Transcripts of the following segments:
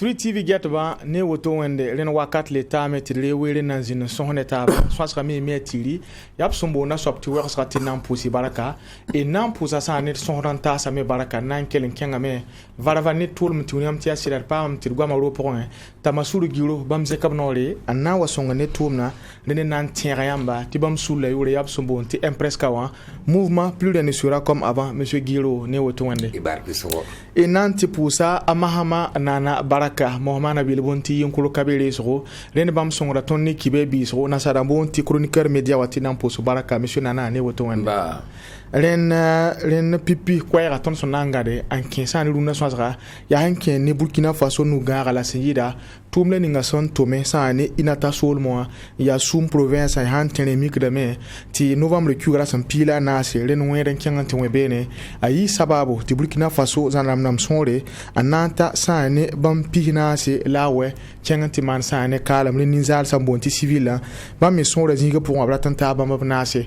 Three TV get ba ne woto wende ren wakat le tame ti le were nan zin sohne ta swans ka me tiri yap sombo na sop ti wer ska ti nan pusi baraka e nan pusa sa ne sohran ta sa me baraka nan kelen kenga me varava ne tul mti unyam ti asirar pa mti gwa ma ro point ta masuru giro bam ze kabnore anna wa songa ne tumna ne nan tiara yamba ti bam sulle yure yap sombo ti impress ka wa mouvement plus de ne sera comme avant monsieur Giro ne woto wende e nan ti pusa amahama nana baraka Mohamana Bilbonti Yunkulu Kabiri so Ren Bam Songra Tony Kibebi so Nasara Bonti chroniqueur média watina poso baraka monsieur Nana ne woto wenda ren pipi kwaya ton sonangade an kinsan runa swazra ya hanke ne Burkina Faso nu gara la seyida tumle ninga son tome sa ne inata sol mo ya sum province ay hantene mikdame ti novembre kugara san pila na se ren weren kyangante webene ayi sababu ti Burkina Faso zanam nam sonre ananta sa ne bam pina se lawe kyangante man sa ne kalam le ninzal sambonti civil bam me sonre zinga pour abratanta bam na se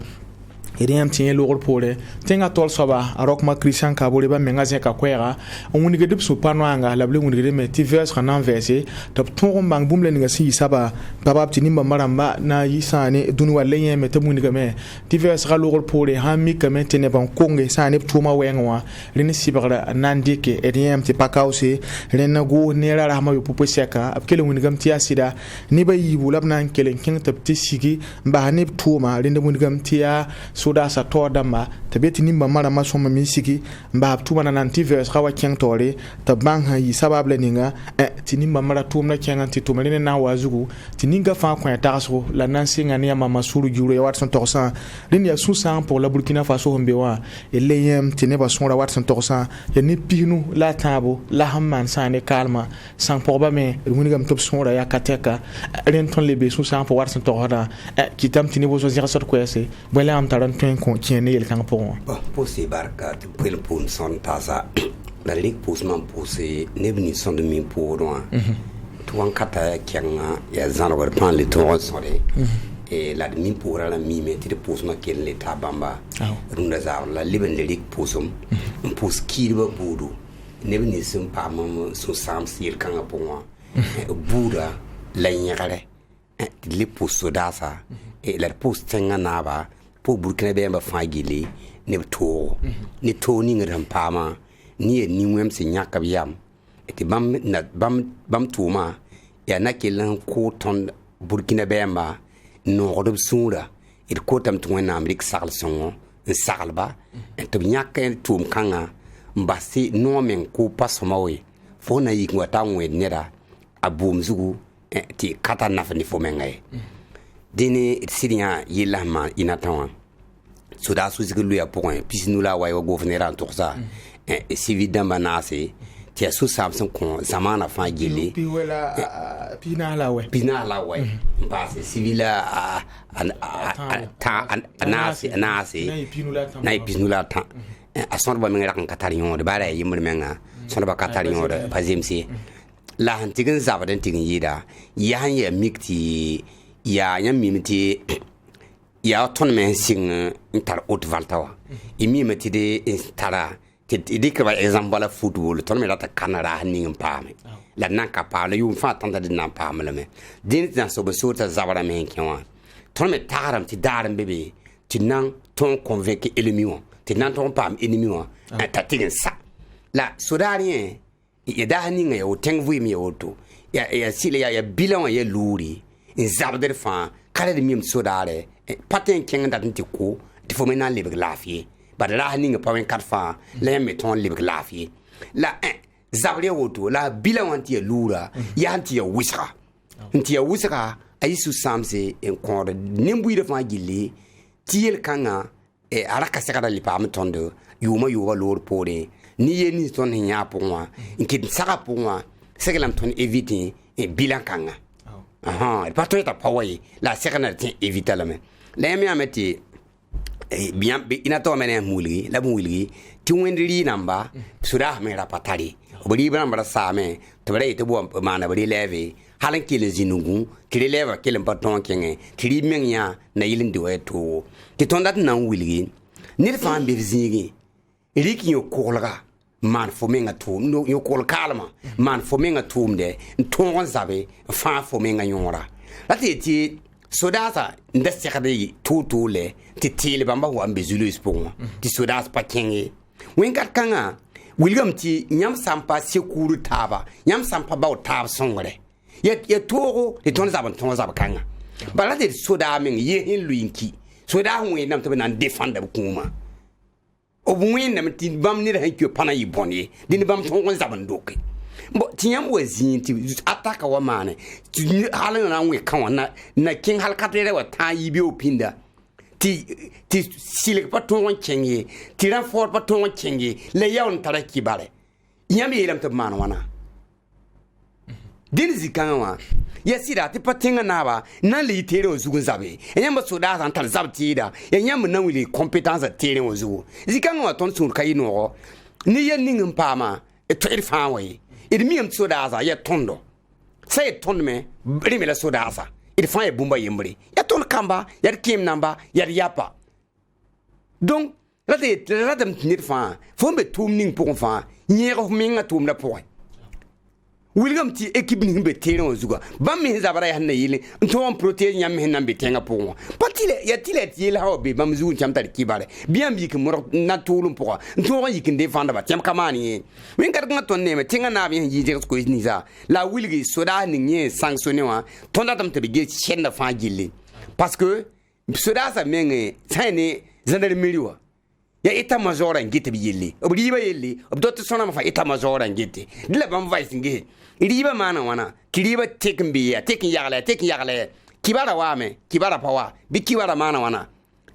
Iriam tiye logor pole tenga tol soba arok ma Christian kabole ba menga zeka kwera onuni gedip so panwanga lable nguni gede me tivers kanan verse top ton bang bumle ninga si saba baba tinimba maramba na yisane dunu wale yen me tamuni game tivers ga logor pole ha mi kame tene ban konge sane tuma wenwa lini sibara nandike iriam ti pakause lena go nera rahma yo popo seka apkele nguni gam ti asida ni ba yibu labna kelen king tapti sigi ba ne tuma linde nguni gam ti ya soda sa to dama tabeti nimba mara masoma misiki mba tuma na antivirus kawa kyang tore tabanga yi sabable ninga tinimba mara tumna kyang anti tumalene na wazugu tininga fa kwa taso la nansinga ne mama suru juro ya watson torsa lini ya susa pour la Burkina Faso hombewa eleyem tineba sonra watson torsa ya ni pinu la tabo la hamman sane kalma sans probame runigam top sonra ya kateka renton lebe susa pour watson torda kitam tinebo so zira sot kwese bwela am taran qu'on tient el kan pour pousser barka pour le pont son tasa la ligue poussement pousser ne venu son de mi pour loin tout en kata kyanga ya zanor pan le tour sore et la mi pour la mi mettre de poussement qu'elle l'état bamba runda za la liben le ligue poussum pousse qui le boudou ne venu son pas mon so sam sir kan pour moi bouda la nyare le pousse dasa et la pousse tenga naba pour Burkina Faso fagili ne to ni to ni ngam pama ni ni wem se nyaka biam eti bam tuma ya nakelan ko ton Burkina Faso no rob sura il ko tam to na Amerique sal son salba to nyaka tum kanga mbasi no men ko pasmawe fo na yik ngata ngwe nera abum zugu ti kata nafani fo mengai dini sidia yilama inatawa soda suzilu ya point puis nous la wayo gouverneur en tout ça évidemment banase ti sous samson kon zamana fa gele pina la we base civila anase na pinula ta ason ba menga kan katarion de bare yimur menga son ba katarion de pazimsi la hantigin zabaden tigin yida ya ya mikti ya mimiti ya ton men sing intar haute valtawa imi meti de instara te dikba exemple la football ton me lata canada hanin pame la nan ka pa la yum fa tanda de nan pame le me din tan so besota zabara men kyanwa ton me taram ti daram bebe ti nan ton convaincu ennemi won ti nan ton pam ennemi won ta tigin sa la sodarien ya da hanin ya o tengvu mi oto ya sile ya bilan ya luri in zabder fa kala de mim sodare paten ken dat nti ko ti fo mena lebeg lafie ba la haninga pawen katfa la meton lebeg lafie la zabre woto la bilan wanti ya lura ya anti ya wisra nti ya wisra ayisu samse en ko nimbu de fa gilli tiel kanga araka sekada li pam tondo yuma lor pore ni yeni ton nya pour moi inki saka pour moi sekelam ton éviter bilan kanga il pas tout à pawai la sécurité éviter la mais la mi ameti bien ina to mena mulgi la mulgi ti wendri namba sura me rapatari obri bran bra same to bare to bo mana bari leve halan kile zinungu kile leva kile paton kenge kili menya na yilindi weto ti tondat na wilgi ni fa mbirzingi eliki yo kolga man fo menga tum no yo kol kalma man fo menga tum de ton zabe fa fo menga yora la ti sodasa ndesakade tutu le ti tile bamba wa mbezulu isponga ti sodas pa kenge wengat kanga William ti nyam sampa sekuru taba nyam sampa ba tab songre ye toro ti ton zaba kanga bala de soda men ye hin luinki soda hwe nam to nan defend kuma o buin nam ti bam ni ha kyo pana yi bonye din bam ton zaba ndoke bo ti nyam wazin ti ataka wa mane ti halan na we kan na king halkatere wa ta yi bi opinda ti silik pa ton chenge ti ran for pa ton chenge le yawn taraki bare nyam yelam to man wana din zikanga wa ya sida ti patinga na ba na le tere o zugun zabe nyam so da san tal zabti da ya nyam na wili competence tere o zugu zikanga wa ton sun kai no ni ya ningin pa ma e to irfa wa it miam so da za ya tondo say ton me rimela so da za it fa e bumba yembre ya ton kamba ya kim namba ya yapa donc la dem nit fa fo be tum ning pour fa nyero minga tum na pour William ti équipe ni be terrain ozuga bam mi zabara ya na yile nton protéger nyam hin nambe tenga pour patile ya tile yile ha be bam zu cham tar kibare bien bi ke mor na tulum pour nton yi kin défendre ba tem kamani wen gar nga ton ne me tinga na bi yi je ko ni za la wilgi soda ni nye sanctionné wa ton datam te be chen na fa gille parce que soda sa menge tane zandar miliwa ya ita major ngite bi yille obriba yille obdot sona ma fa ita major ngite dile bam vice ngi riba mana wana kiriba tekin biya tekin yagale kibara wame kibara pawa bi kibara mana wana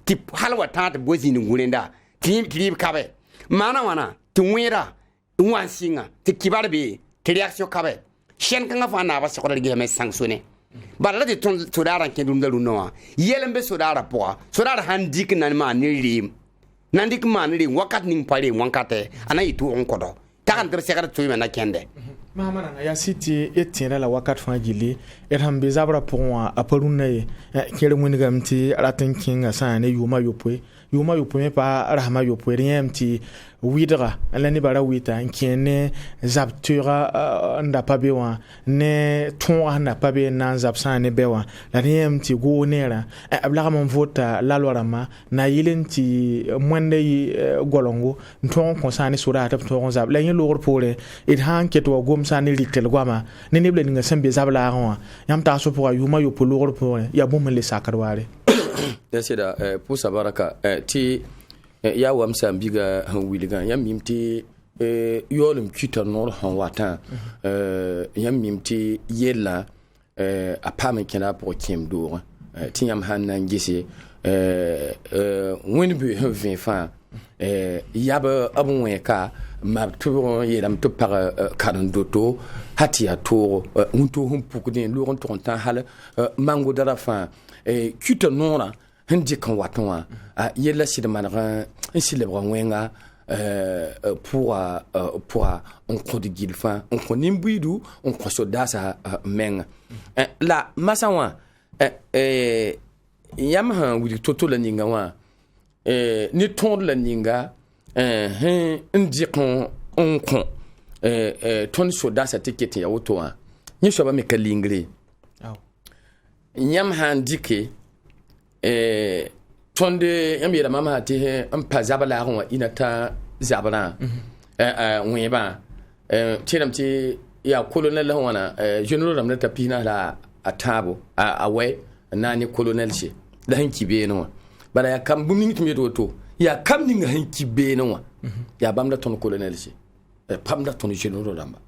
ti halwa tata bozi ni ngulenda ti kiriba kabe mana wana ti wira wansinga ti kibara bi ti reaction kabe shen kanga fa na ba sokora gi me sanctionné bala de ton sodara ke dum dalu no yelembe sodara poa sodara handik nan ma ni rim nandik ma ni wakat ning pare wankate ana itu on kodo takan ter sekara tuima na kende Maman ya siti etienne la wakat fa gili hambe zabra pour aparuna ye kele mun gamti ratin kinga sa ne yuma yopwe pa rahma yopwe riemti widra la ni bara wita nkene zabtura nda pabewa ne ton na pabe nan zabsa ne bewa la riemti go nera abla mon vota la lorama na yilenti mwende golongo nton konsani sura tap ton zab la yin lor pole it hanket wa gomsa ne litel gwama ne ne ble ninga sembe zabla ron yam ta so pour yuma yopo lor pole ya bom le sakarware Yasida pour sabaraka ti ya wamsa biga wiligan ya mimti yolum kita nor han watan ya mimti yella apame kena pour kim do ti yam han ngisi when be vin fa yaba abun weka ma to yelam to par kadan doto hatia to unto hum pukudin lo ron ton hal mango dara fa kita nora hindi kan watonwa yella sidmanra insilebra wenga pour on ko de gilfa on ko nimbuidu on ko sodasa menga la masawa yamha wudi toto la ninga wa ni ton la ninga ndi kon on kon ton sodasa tiketi ya wotoa ni soba me kalingri yamha ndike tonde yamira mama te ampa zabala ron inata zabana weba tiramti ya colonel wana general ramna tapina la atabo awe nani colonel shi da hanki be no bara ya kam bumni tumi to ya kam ninga hanki be no ya bamda ton colonel shi pamda ton general ramba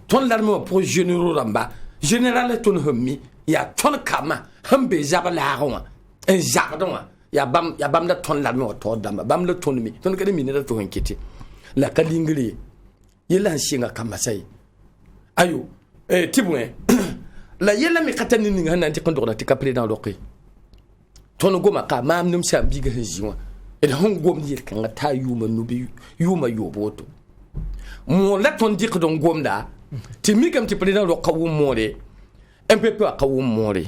ton l'arme pour general ramba général ton hommi ya ton kama hambe zabala ron en jardin ya bam da ton la mo to damba bam la ton mi ton kade mi ne da to hankiti la kalingri yela shinga kama sai ayo tibwe la yela mi katani ni ngana ti kondo ti kapre dans loqi ton goma ka mam num sa biga jiwa e hon gom ni kan ta yuma nubi yuma yoboto mo la ton dik don gomda ti mi kam ti président lo kawu more un peu peu kawu more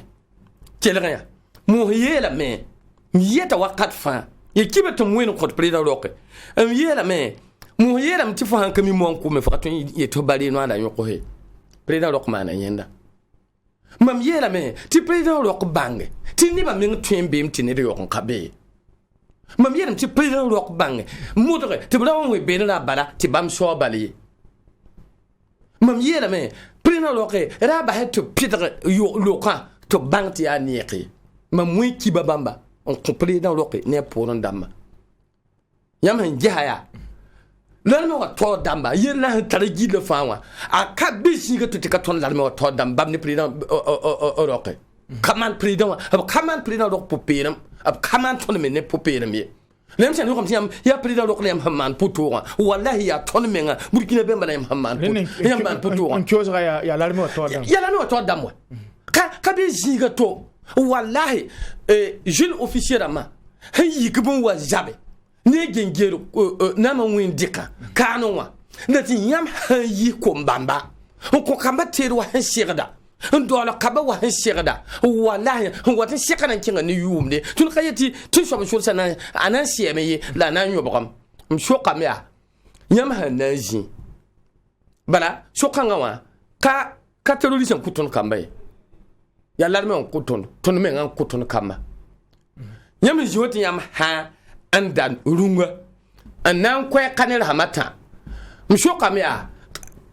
telera mo yela me yeta wakat fa ye kibe to mwino ko président loke yela me mo yeram ti fo han kami mo ko me fa ton ye to bari no ala yoko he président rok mana yenda mam yela me ti président rok bange ti ni ba ming twin bim ti ne de yok kabe mam yeram ti président rok bange modre ti bra won we be na bala ti bam so bali mam yela me président rok ra ba het to pitre yo loka to bang ti aniki mam mui ki babamba on ko président rok ne pour ndam yam han jahaya larme wa to damba yella tarigi le fawa a kabisi ga tuti ka ton larme wa to damba ni président roke kaman président kaman président rok popéram ab kaman ton me ne popéram ye lem sen ko tiam ya président rok lem hamman putura wallahi ya ton me nga burkina be mbala yam hamman yam ban putura on kyozra ya larme wa to damba ya larme wa to damba ka bisi ga to wallahi jeune officier ama hayi gbon wa jabe ne gengero na ma wen dika kanu wa na ti yam yi ko mbamba ko kamba teru wa shegda ndo la kaba wa shegda wallahi wata shekana kinga ni yumne tun kayati tun so so sana anan sieme yi la na nyobam msho kamya yam hanaji bala so kanga wa ka terrorism kutun kambe ya larme on kutun tun me ngan kutun kama yam joti yam ha andan runga anan kwe kanel hamata mshoka mea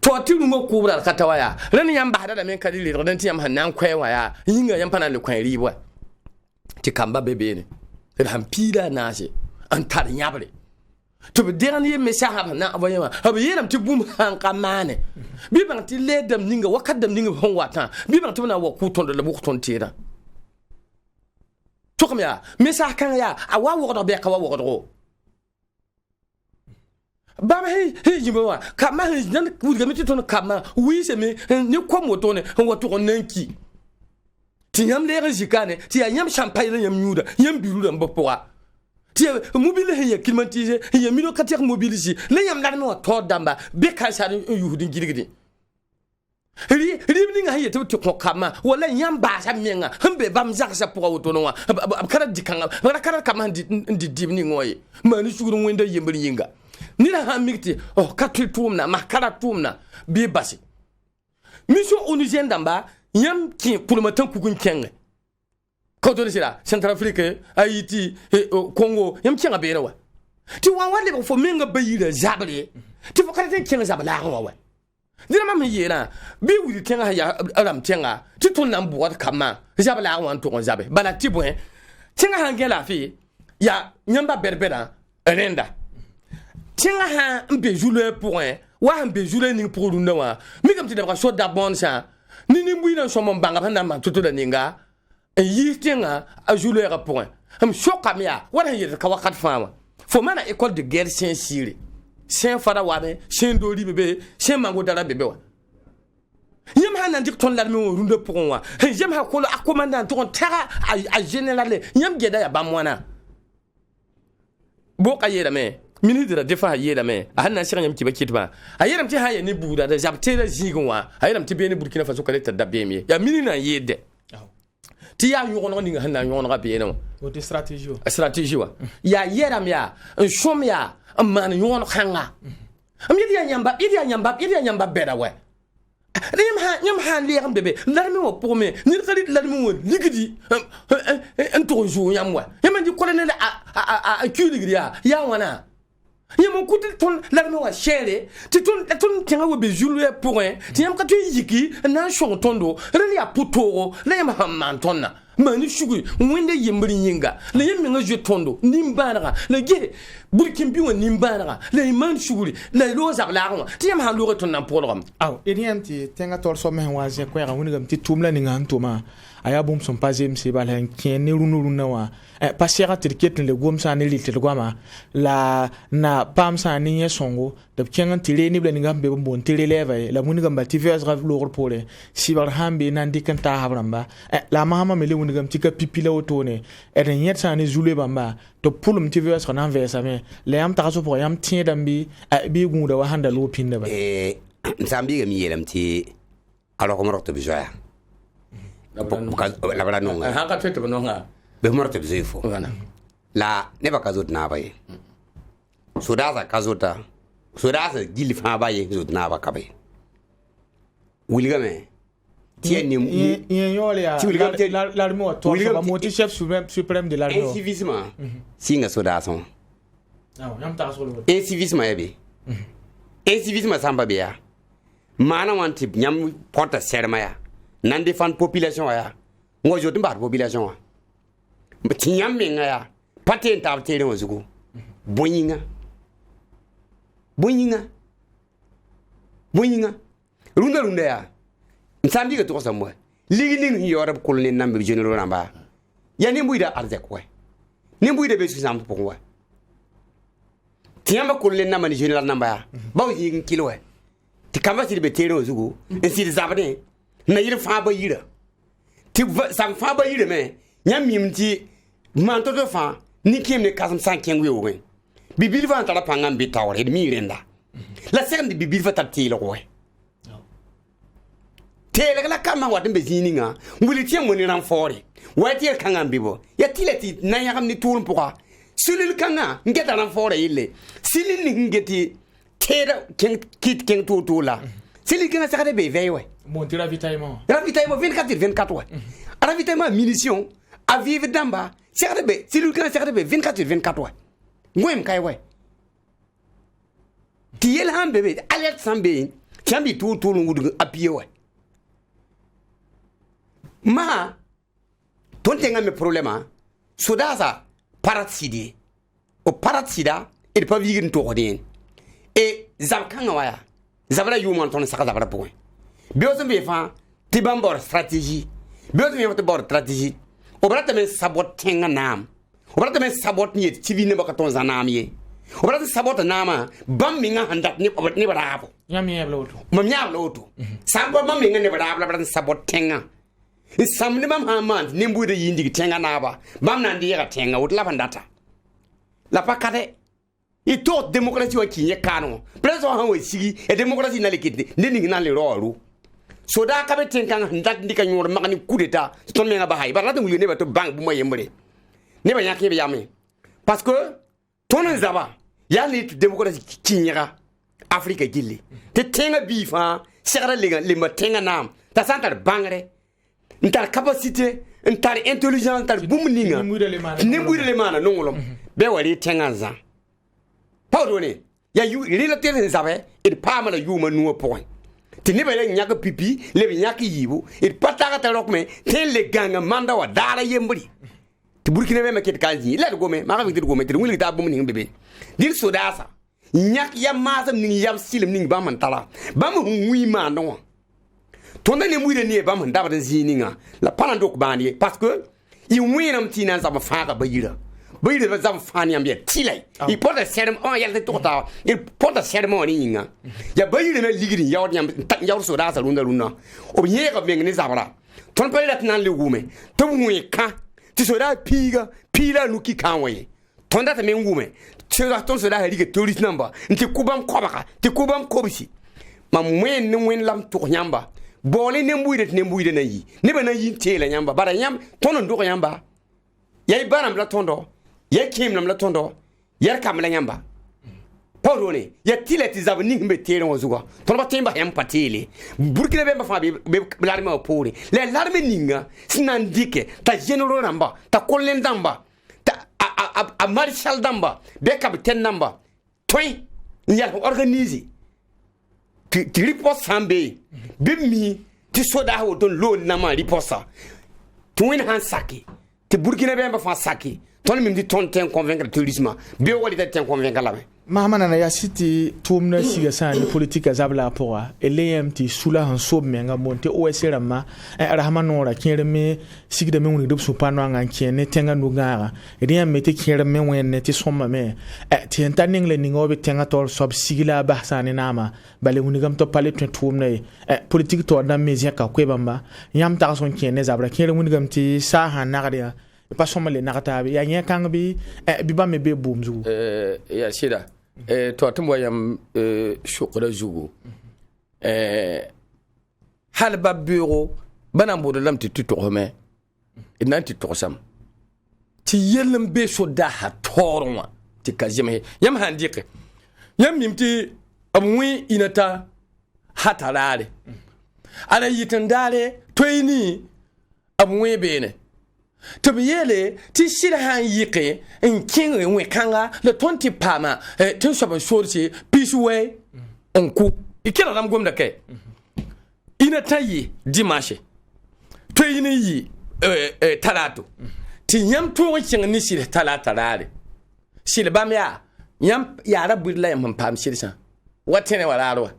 toti runga kubra katawaya ran yamba hada da men kadili ran ti yam hanan kwe waya yinga yam pana le kwen riwa ti kamba bebe ne ran pida naje antar nyabre to be dernier message ha na abayama ha yeram ti bum han kamane bi bang ti ledam ninga wakadam ninga hon wata bi bang to na wa kuton da bu kuton tira Tokamia, mais ça quand ya a wa wo be ka wa wo ba me he jibowa kama he nan ku ga miti ton kama wi se me ni ko moto ne wa to nanki ti yam le jikane ti yam champagne le yam nyuda yam biru da mbopwa ti mobile he ya climatiser ya mino katek mobilisi le yam la no to damba be ka sa yuhudin girgidi ri ninga haye to ko kama wala nyamba sa menga hambe bam zaksa pour autono wa kara dikanga kara kama ndi dibni ngoy mani suguru wenda yembri yinga ni la hamikti oh katu tumna makara tumna bi basi mission onusien damba yam ki pour le temps kukun kenge ko to sira Centrafrique Haïti Congo yam kinga be wa ti wa wale fo menga bayira zabale ti fo kara kinga zabala wa dina ma mi yena bi wuri tenga ya aram tenga ti ton nan buat kama jabe la wan to jabe bana ti bon tenga hangela fi ya nyamba berbera renda tenga ha mbe joule point wa mbe joule ni pour lunda wa mi kam ti da so da bon sa ni mbu na so mon banga na ma to da ninga yi tenga a joule ra point am so kam ya wala yir ka wakat fama fo mana école de guerre Saint-Cyr Saint fara wabe Saint dori bebe Saint mango dara bebe wa yam hanan dik ton larme o runde pour wa yam ha ko a commandant ton tara a général yam geda ya bamwana bo ka yeda me ministre de défense yeda me a hanan siran yam kiba kitba a yedam ti haye ni buda da jabte da zigonwa a yedam ti be ni Burkina Faso kale ta dabbe mi ya minina yede ti ya yono ni hanan yono ga be no o de stratégie wa ya yedam ya shom ya man yon khanga am yidi nyamba beda we nyam ha liam bebe larmi wo pour me ni khali larmi wo ligidi en to jo yam wa yam di colonel a kuligri ya wana yam ko ton larmi wa chere ti ton tinga wo be julu pour ti yam ka tu yiki na shon tondo reli a putoro la yam ha man tonna mani shugu wende yembri yinga le yemenga je tondo nimbanaga le ge burkin biwa nimbanaga le man shuguri le loza laarwa ti yam han lo ton nan program aw ediam ti tenga tol so men waje ko ya woni gam ti tumla ni ngantoma aya bum son pazem se balen ken ne runu wa pasiera tirket le gom sa ne litel gwama la na pam sa ni yesongo de kengan tile ni blen ngam be bon tile leve la woni gam ba tvs rav lo pole si bar hambe nan dikanta habramba la mahama mele woni gam tika pipila otone eren yet sa ne zule bamba to pulum tvs kana versa me le yam ta so pour yam tien dambi bi gunda wa handa lo pinda ba nsambi ga mi yelam ti alo ko morto bijoya la bala nonga ha ka tete nonga be morto bizefo la ne ba kazot na baye so da za kazota soda sa gil fa ba ye zot na ba ka be wilga me tie ni yole ya l'armée wa to ba moti chef suprême de l'armée incivisme singa soda son yam ta solo incivisme ya be incivisme samba be ya mana wanti nyam porta serma ya nan défendre population ya ngo jot mbar population wa ti nyam me nga ya patent ta tere wazugo bonyinga runda ya nsambi ga to samwa ligning yorab kulni nambe general namba ya ni mbuida arzek we ni mbuida be su sam pokwa tiamba kulni namba ni general namba ya baw yin kilo we ti kamba ti be tere wazugo en si zabane na yir fa ba yira ti sam fa ba yira me nyam mimti manto to fa ni kemne kasam san kengwe we bibil va tala pangam bi tawre mi renda la sem di bibil va tabti lo we tele la kama wa dembe zininga nguli tie moni ran fori wa tie kangam bibo ya tileti na ya kam ni tulum poka sulil kanga ngeta ran fori ile silin ni ngeti tera ken tutula silil kanga sakade be vewe monter ravitaillement 24 ouais ravitaillement munitions à vivre d'amba sakade be silil kanga sakade be 24 ouais ngwem kai we tiel han bebe alert sambe chambi tutulu ngudu apie we ma ton tenga me problema sodaza paratsidi o paratsida et pas vivre to odin et zamkanga waya zabra yuman ton saka zabra point biozo be fa tibambor stratégie biozo me bor stratégie o brata me sabot tenga nam o brata me sabot ni tivine baka ton zanam ye o brata sabot nama bam minga handat ni ni bravo nyam yeblo to mam nyablo to sabo mam minga ni bravo la brata sabot tenga samni mam haman nimbu de yindi tenga naba bam nan di ya tenga wut la bandata la pakade ito démocratie wa kinye kanu preso han we sigi e démocratie na lekiti ndini na le roru so da ka be tenga ndat ndika nyor magani coup d'état ton menga ba hay ba rata ngule ne ba to bank bu moye mbere ne ba nyake be yame parce que ton zaba ya ni démocratie kinyera afrique gilli te tenga bi fa segara le ma tenga nam ta santar bangre ntar capacité ntar intelligence ntar bumninga nimbuire le mana nongolom be wari tenganza pawdone ya yu relative zabe et pas mala yuma nuo point te ne bele nyaka pipi le nyaka yibu et pataka ta rokme ten le ganga manda wa dara yembri te burkina be maket kanji le go me ma ga go me te wuli ta bumninga bebe dir sodasa nyak ya masam ni yam silim ni ba man tala ba mu wi ma no tonda ne muire ne ba man da ba zininga la palando ko bani parce que i winam tina za ba fa ba yira ba za fa ni ambia tilai i porta serem on ya to ta i porta ceremony ninga ya ba yira na ligiri ya wonyam ya so da sa lunda o bi ga bengni za bara ton pa lat nan le gume to mu ka ti so da pila nuki kanwe tonda ta men gume tsira ton so da ha dige tourist number nti kubam kobaka ti kubam kobisi ma mwen ni wen lam to nyamba bole ne mbuide na yi ne ba na yi tele nyamba bara nyam tono ndo nyamba yai baram la tondo ya kim nam la tondo ya kam la nyamba pawrone ya tileti zab ni mbe tele wazuga tono ba temba yam patele burkina be fa be larme o pore le larme ninga sinandike ta general namba ta kollen damba ta a marshal damba be capitaine namba toy ya organiser ti riposte sambe bimmi ti soda ho don lo na ma riposta tuin han saki ti burkina be ba fa saki ton mi di ton ten convaincre tourisme be wali ten convaincre la mahamana na ya city tumna siga san politique zabla poa LMT sula han sob menga monte OSR ma rahmanora kiereme sigda me woni dubsu pano anga kiene tenga nugara riya mete kiereme wenne ti somma me ti entaning le ningo be tenga tol sob sigila bahsane nama bale woni gam to pale tumna politique to na mezia ka kwebamba yam ta son kiene zabra kiere woni gam ti sa han nagariya pas somma le nagata ya nya kangbi biba me be bumzu ya shida to tumwa yam shukra zugo hal ba bureau bana bodo lam ti to me inan ti to sam ti yelam be so da ha torwa ti kazime yam handike yam mimti abwi inata hatarare ana yitandare toyni abwi bene tobiyele ti shira han yike en kinre we kanga le 20 pama tin soban sorti pisuwe onku ikela ram gomda ke inata yi dimanche toyni yi talato ti yam to wacin ni shira talata rare shira bamya yam yara budla yam pam shirsan watene wararo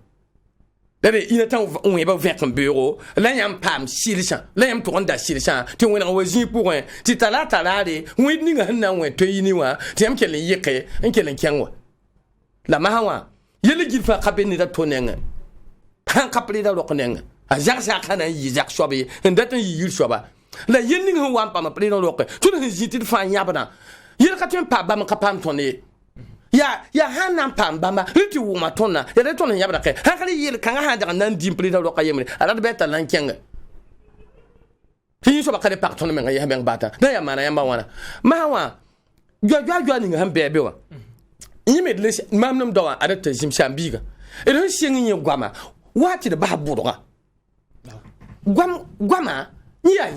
dare ina tan on yeba vekam bureau la yam pam shirsan la yam to onda shirsan ti wona wazi pour ti talata rare wi ninga hanna wen to yini wa ti yam kelen yeke en kelen kyanwa la mahawa yele gilfa kabeni da tonenga han kapli da loknenga a jaksa kana yi jak shobe ndatan yi yir shoba la yeni ngi wan pa ma pri no lokwe tu ne jiti fa nyabana yele ka tun pa ba ma kapam tonne ya hanan pam bamba liti wu ma tonna ya de tonna nyabana ke ha kali yele kan ha daga nan dim pri da lokwa yemre ala de beta lan kenga fi so ba kale pak tonne men ya ben bata na ya mana ya ma wana ma wa gwa ni ngam bebe wa yime de mamnum dawa ada ta jim shambiga e don shengi ni gwama wati de ba buruga gwama nya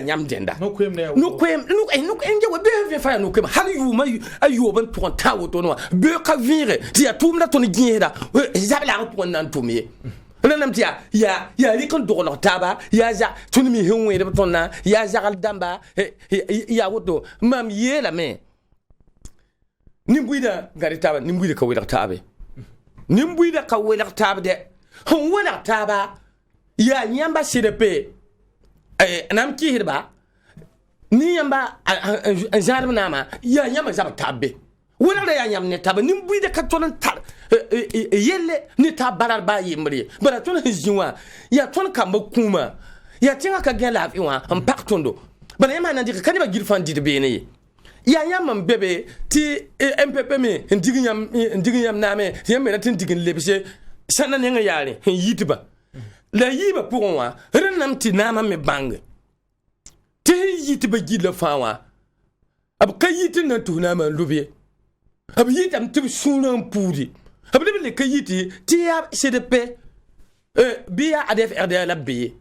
nyam denda no kwem enje we be fa no kwem hal yu ma ayu ban ton tawo to no be ka vire ti ya tum na ton gieda zabla ko nan tumie nanam ti ya ri kon do no taba ya ja tun mi henwe de ton na ya jagal damba ya woto mam yela me nimbuida gari taba nimbuida ka wela tabe nimbuida ka wela tabe de hon wela taba ya nyamba sidepe nam kihirba ni yamba jarm nama ya nyama zaba tabbe wala ya nyam ne tabbe nim buide ka tonan tar yelle ni tabarar ba yimri bara ton hinwa ya ton kamba kuma ya tinga ka gela fiwa am paktondo bara yama nan dika kaniba girfan didbe ne ya nyama bebe ti MPP me ndigi nyam name yemme na tin digin lebse sanan nga yare yitiba la yiba pour moi renam ti nama me bang te yiti ba gidla fawa ab kayiti na tuna ma lubie ab yitam tib sunan pudi ab le kayiti ti ya CDP biya ADF RDA labbe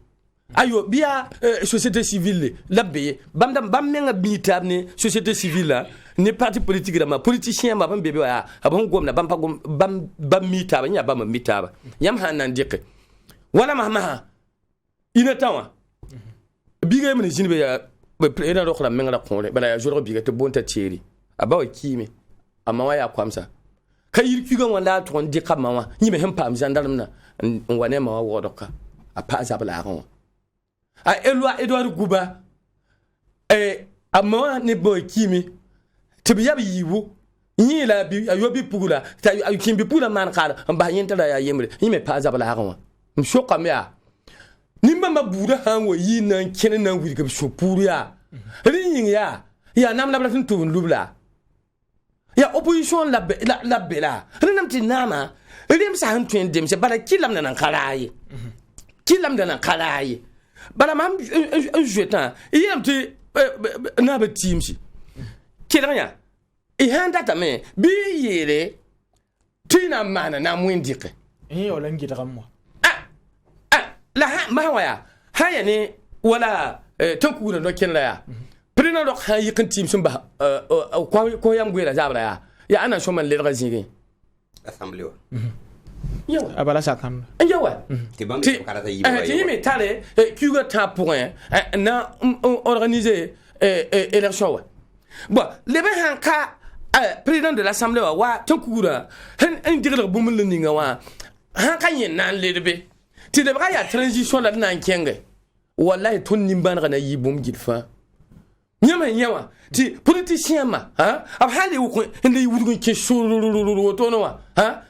ayo biya société civile labbe bam menga bitab ne société civile la ne parti politique ma politicien ma bam bebe wa abon gomna bam mitaba nya bam mitaba yam hanan dike wala mahma ina tawa biga mun jinbe ya ina ro khla menga khole bala ya joro biga te bonta tieri abawa kimi amma waya kwamsa kayir kiga wala to ndi kamawa yime hem pam jandarm na wane ma wodoka apa zabala ron a elwa Edouard Guba amma ne boy kimi tibiya bi yiwu yila bi ayobi pugula ta kimbi pula man kala ba yenta da ya yemre yime pa zabala ron mshoka mea nimba mabuda hanwo yi nan kene nan wi ga so puru ya rin ya nam la tin tu lubla ya opposition la bela rinam ti nama rim sa han tuen dem se bala kilam nan kalaye bala mam jetan yam ti na ba timsi kiranya e handa ta me bi yere tina mana na mwindike wala ngi daga mo la ma waya haya ne wala tanku da dokin la ya prina do ha yikin tim sun ba ko yam gwela zabra ya ana so man le daga zingin assemblée yawa abala sakan yawa ti bam ko karata yiba ti mi tale kuga ta point na organiser élection wa bon le ben hanka président de l'assemblée wa tanku da han digla bumul ninga wa hanka yin nan lebe ti de bra ya transition la nan kenge wallahi ton nimban ga na yibum gidfa nyama nyawa ti politicien ma ha ab hali wu ko inde wudu ke shuru to no wa ha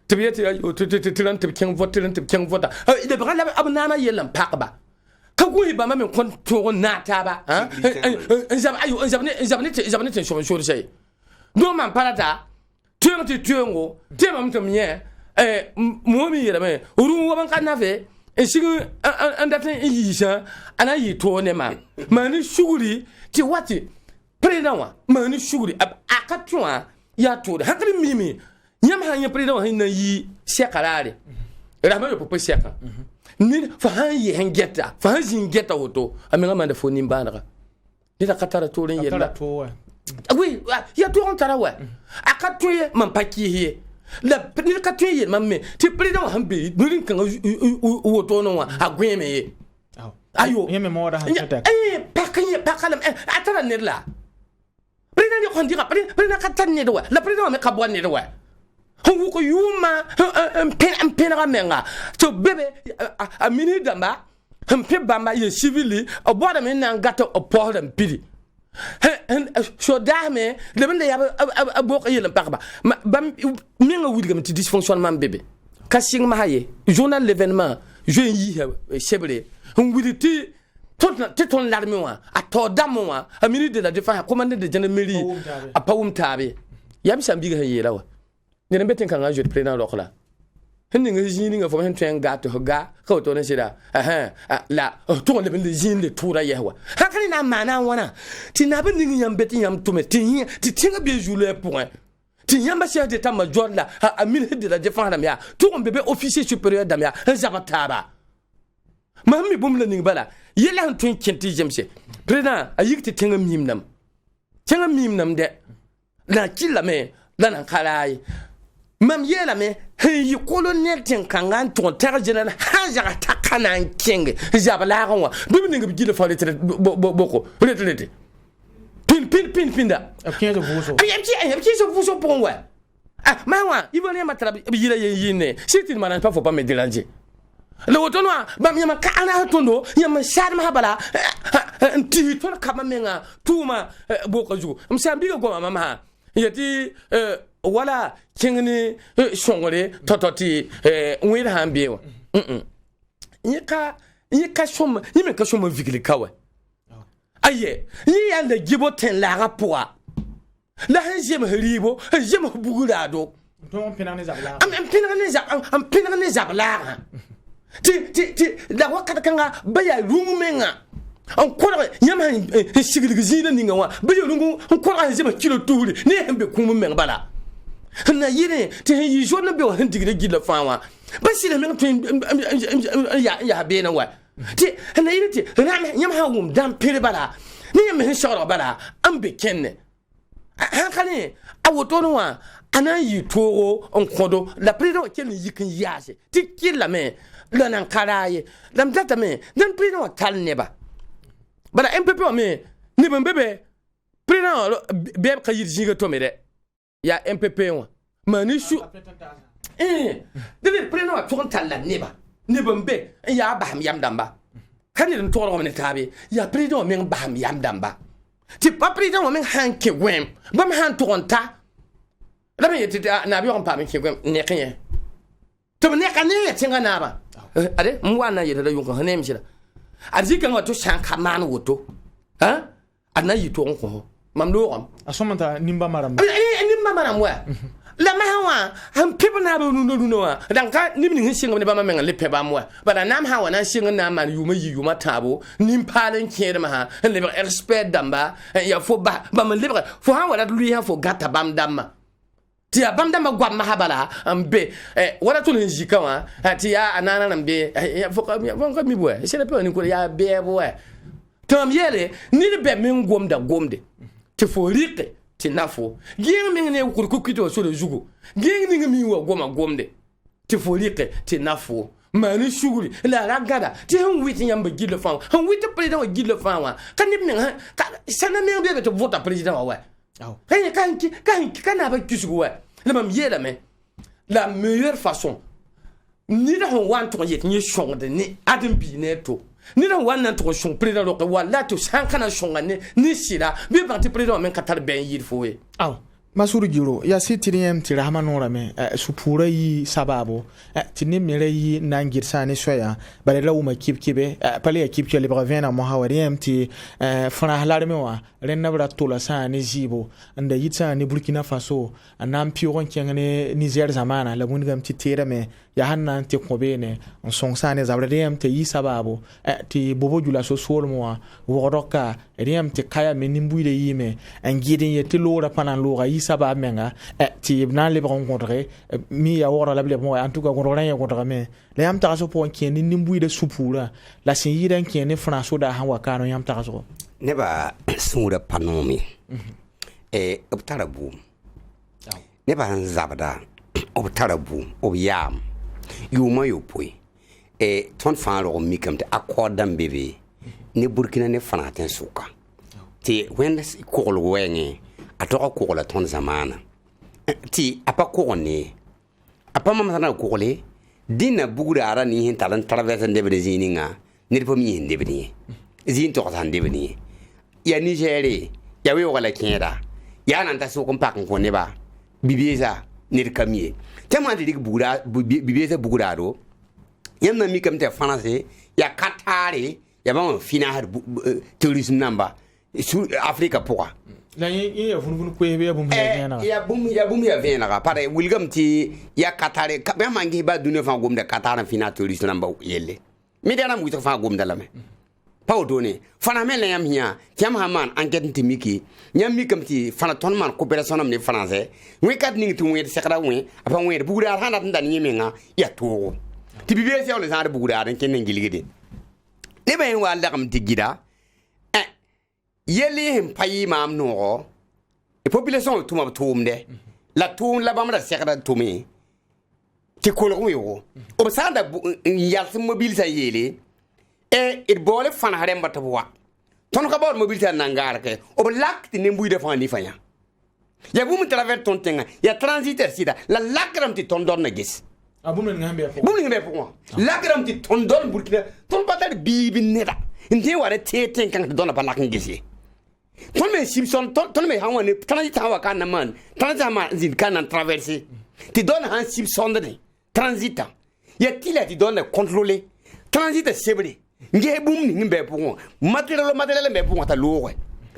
tibiyati ayo tiran tib ken vote de bra la ab nana yelam pakba ka go ba ma men kon to na ta ba ha zabne te shuru sey do man parata tuengo temam tamye momi yere me uru waban kanafe e sigi andaten yisha ana yito ne ma mani shuguri ti wati president wa mani shuguri akatwa ya to hakri mimi yam han ya président hin na yi sekarare rahma yo popo seka ni fa han yi hen geta fa han zin geta woto amenga manda fo ni mbanaga ni ta katara to ren yella oui ya to on tara wa akatoye man pakiye la ni katoye man me ti président han be ni kan woto no wa agweme ye ayo yeme mo da han tata pakalam atara ne la président ni khondira président katan ne do la président me kabwa ne do hu ko yuma pen ramenga to bebe a mini damba pe bamba ye civili o boda men nan gato o polam pidi so dame le bende ya bo ko yelam pakba bam minga wudgam ti dysfonctionnement bébé casting ma haye journal l'événement je yi chebre wuditi ton l'armée wa a to damo wa a mini de la défense commandant de gendarmerie a pawum tabe yam sambiga hayela wa ni beten kan ga jeu président lokla hindi nga jini nga fo hen tren gato ga ko to ne sida la to le ben jini le tura yewa hakani na mana wana ti na ben ni yam beti yam to me ti tinga bien jouer point ti yam ba chef d'état major la a ministre de la défense damia to on bébé officier supérieur damia zabataba mahmi bum la ning bala yela han tun kenti jemse président a yikti tinga mimnam de la kila me la nan kalaay mam yela me yi colonel tin kangan ton terre general haja takana king jabala gonwa bibi ninga bi gile fa retraite boko retraite pin da apien de vuso apien de vuso pour ouais ah mawa il veut rien matra bi yila yine si tu ne m'en pas faut pas me déranger le wotonwa bam yama kana tondo yama shad ma bala ti to kama menga tuma boko ju msambi go mama yati wala kingni shongore tototi wira hambe yika shoma yime ka shoma vigli kawe aye yi ya le gibo ten la rapwa la hanjem hribo hanjem bugurado ton penane zabla am penane zabla ti la wakata kanga baya rumumenga on kora yama sigilgi zina ninga wa baya rungu on kora hanjem kilo tuuli ne hambe kumu men bala na yire te yi jona be wa digre gila fawa basile men tun ya be na wa ti na yire ti ram yam ha wum dam pere bala ni yam hin shoro bala am be kenne han kane awoto no wa anan yi toro on kodo la predo ken yikin yase ti kila me la nan karaye lam tata me dan predo kal neba bala MPP me ni ban bebe predo be ka yir jinga to me de ya MPP wa mani shu de preno a tonta la neba nebambe ya baham yam damba kan ni to ro ne tabe ya predo men baham yam damba ti pa predo men hanke wem bam han tonta la me yeti na bi on pa men ke wem ne kan to ne kan ne tinga na ba ade mwana yeta da yunko hanem shira arzika ngato shanka man woto ha ana yito on ko mamdo am asomanta nimba maram nimba maram wa la mahawa ham pebna ba no wa dan ka nimni hin singa ne ba ma le peba mo ba da nam hawa na singa na man yuma tabo nim palen kiyede ma ha le respect damba ya fo ba ma le fo ha wala lu ya fo gata bam damma ti ya bam damma gwa ma habala ambe wala to hin jika wa ti ya anana nambe ya fo ka mi bo se le pe ni ko ya be bo tom yele ni be min gomde ti fo rike ti nafo ging mi ne ko kito so le jugo ging ni mi wa gomde ti fo rike ti nafo mani shuguri la ragada ti han witi yamba gille fa han witi president gille fa wa kan ni mi ka sana mi be to vote president wa kan na ba kisugo wa le mam yela me la meilleure façon ni da hon wan to yet ni shonde ni adam bi ne to ni da wan nan to shon président lo wala to san kana shongane ni sira bi parti président men katar ben yir foye masuru giro ya sitiriyem ti rahmanu rame supura yi sababu tini mere yi nangir sani soya bare la uma kipkibe pale kipke le brevena mohawariyem ti fana halarme wa renabra tola sani zibo anda yitsa ni Burkina Faso anam pion kengene Niger zamana la mungam ti terame ya hanna ti kobene on son sani zabriyem ti yi sababu ti bobo jula so solmo woroka riyem ti kaya menimbuide yime angidin yeti lora panan lora yi ça va menga ti na le rencontrer mi ya wora la mo en tout cas on rien contre mais les am ta so pour qui ni nimbu de soupura la sin yidan qui ne français da han wakano yam ta so ne ba sura panomi obtarabu ne ba zabada obtarabu obyam yuma yopoi ton fan ro mi kam te accordam bebe ne burkina ne fanaten suka ti when ko lo wenge atoko ko la ton zamana ti apa ko ne apa mama na ko le dina bugura ara ni hin talan traverse de zininga ne po mi hinde bini zin to tan de bini ya Nigeria ya we wala kera ya nan ta so ko pak ko ne ba bibieza ne kamie tellement de bugura bibieza bugura ro yamna mi kam te français ya katari ya ba fina har tourisme namba sur Afrique pourquoi la yi ya funu ko be bum ya bum ya vena ka pare wilgam ti ya katari ka be mangi ba dunu fa gum de katara fina tourisme namba yelle mi dana mu to fa gum de la me pa odone fana men la yam hiya tiam haman enquête timiki nyam mi kam ti fana ton man coopération am ni français wi kat ni tu wi sekra wi apa wi bugura hana tan ni menga ya to ti bibe se on les ar bugura den ken ngiligi ne ben wa la kam ti gida yeli him payi mam no e population to ma tumde la tun la bam da sekra tumi ti ko lo yo o sanda yal mobile sa yeli it bole fan hare mbata buwa ton ka bor mobilité nangar ke o lak ti ne mbuy defan ni fanya ya bu mu travers ton tenga ya transiter sida la lakram ti ton don na gis bu mu ngambe po lakram ti ton don burkina ton batar bibi neda ndi ware teten kan don pa lakin gisi ton me simpson ton me hawa ne transit hawa kan man transit ma zin kan traverser ti don han simpson de transita ya tila ti don contrôler transit sebre nge bum ni ngbe po matériel me po ta lowe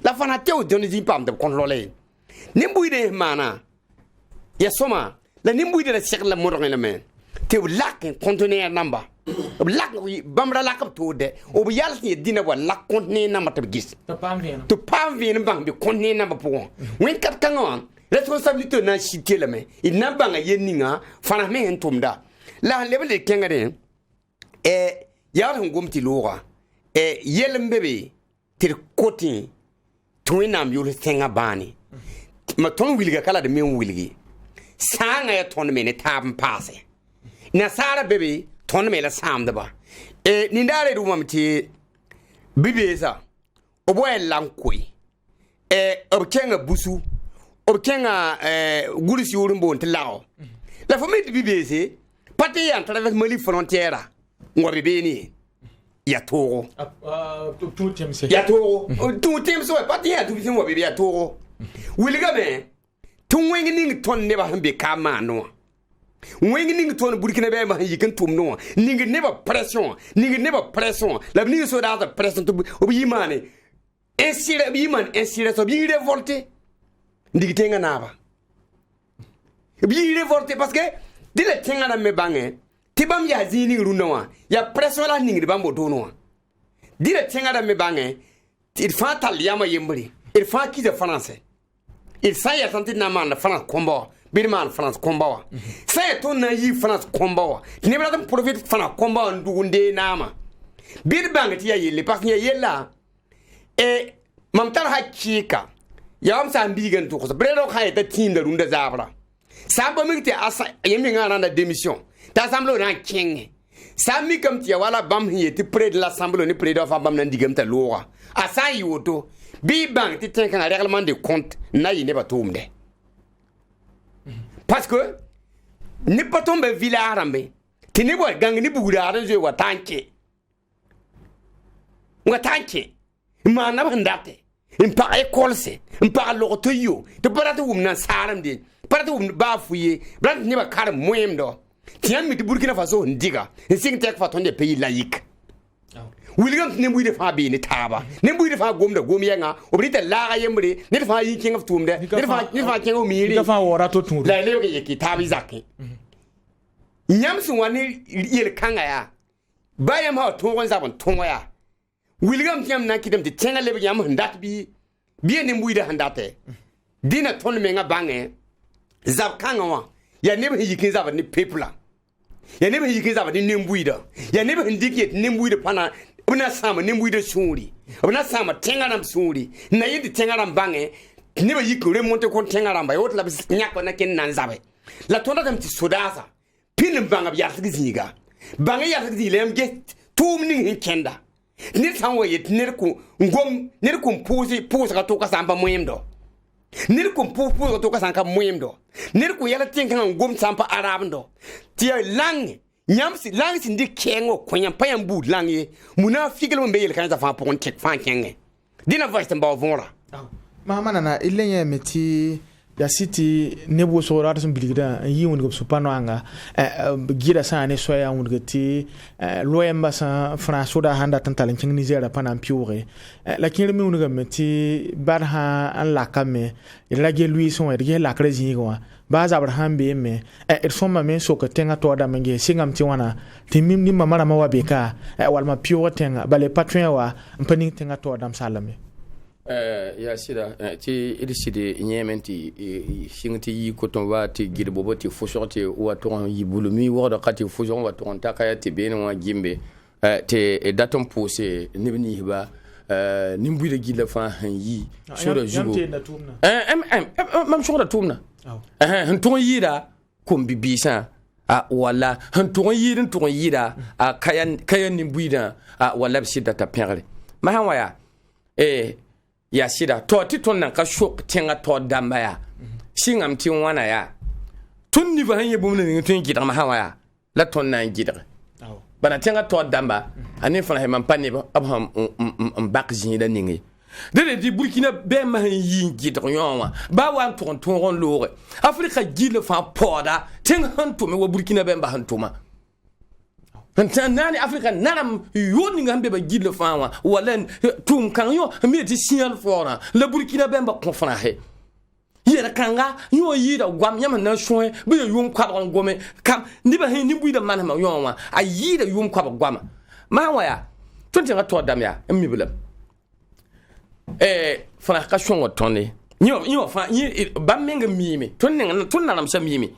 la fana teo don di pam de contrôler nimbu de mana ya soma la nimbu de sek la mo ngene men te lak conteneur number lak bamra lak to de o bi yal ni dina wa lak conteneur number te gis to pam vien bang bi conteneur number po wen kat kangon responsabilité na cité la men il na banga yeninga fana men entumda la level de kengare ya han gomti lora yelem bebe tir kotin twinam yul senga bani ma ton wilga kala de men wilgi sanga ya ton men tab passe na sara bebe ton men la sam da ba ni ndare du mamti bibeza oboy lankoi obkenga busu obkenga gurisi urumbo ntlao la famille bibeze pati ya travers mali frontière ngwa beni ya toro tout temse ya toro tout temse wa pati ya tout ngwa bebe ya toro wilga be tun wengi ning ton ne ba hambe kama no wengi ning ton burkina be ma yikan tum no ning ne ba pression la ning so da pression to obi mane insire bi man insire so bi révolté ndigi tenga naba bi révolté parce que dile tenga na me bange tibam ya zini runawa ya pression la ningi bambo dono dire tenga da me bange il fa taliama yembri il fa ki de français il sa ya tanti na man France combat birman France combat sa ya ton na yi France combat ne bla dum profit France combat ndunde nama bir bange ti ya yele parce que yella mamtar hakika ya am sa mbigan to ko bredo khay ta tin da runda zabra sa ba mi ti asa yemi ngana na démission t'assemblée na king sami comme tia wala bam yeti près de l'assemblée ni près de fa bam na ndigam ta lora asa yoto bi bank ti ten kan règlement de compte na yi ne ba tumde parce que ni pas tombe villa arambe ti ni bo gang ni bugura ran je wa tanke ma na bandate impa école c'est impa loto yo to paratu na saram de paratu ba fuye brand ni ba kar moyem do tiam mi Burkina Faso ndiga sing tek fa tonde pays laïque William ne mbuide fa bi ni taba ne mbuide fa gomda gomiyenga obrite la yembre ne fa yi king of tumde ne fa king o miri ne fa wora to tumde la le ke ki tabi zakki nyam su wani yel kanga ya bayam ha to gon sabon to ya William tiam na kidam de tenga le yam ndat bi ne mbuide handate dina ton menga bange zab kanga wa ya nebe yikin zaba ni pepla ya nebe yikin zaba ni nembuida ya nebe ndiki nembuida pana buna sama nembuida suri buna sama tengaram suri na yidi tengaram bange nebe yikure monte kon tengaram ba yotla nyako na ken nan zabe la tonda dem ti sodasa pin banga ya tsigiga banga ya tsigilem ge tumni hin kenda nir san waye nir ku ngom nir ku pusi ka to ka samba moyemdo nir ku pusi ka to ka sanka moyemdo nir ku yala tin kan ngom sampa arabndo tiya lang nyamsi lang sin di kengo kwanya payam bud langi munafiki lo mbeyel kan za fa pon tek fan kenge dina voice mba vonra mahamana na ilenye meti ya city nebo so rata sun biligda yi won go supano anga gira sa ne soya won gati loyamba sa France da handa tantalin king Nigeria pana piore lakin mi won go meti barha an la kame ilage lui son erge la krezi go baza abraham be me soma men so ko tenga to da menge singam ti wana timim ni mamara ma wabeka wal ma piore tenga bale patron wa mpani tenga to dam salame ya sida ti iriside nyementi singti yi koton wa ti girbobo ti fosorti wa ton yi bulumi wa da kati foson wa ton takaya ti bene wa gimbe te daton pose nibni hiba nimbu de gilla fa han yi sura jugo mam sura tumna han ton yira kom bibisa wala han ton yira kayan nimbu da wala sida ta pere ma han waya ya sida to ti ton nan ka shok tenga to damba ya singam ti wana ya tun ni ba hanye bumna ni tun gidar ma hawa ya la ton nan gidar bana tenga to damba ani fana he man panne ba abham bak jinda ningi de di burkina be ma yi gidar yonwa ba wan ton ron lore afrika gile fa poda tenga hanto me wa burkina be ba hantuma nani afrika naram yoni ngambe ba gile fawa wala tum kan yo mi ti signal fora le burkina bemba konfra he yera kanga yo yida gwam nyama na shoe be yum kwa ngome kam ni ba he ni buida manama yonwa a yida yum kwa gwama ma waya tonti nga to dam ya mi bulam fana ka shon wotone nyo fa ba menga mimi ton naram sa mimi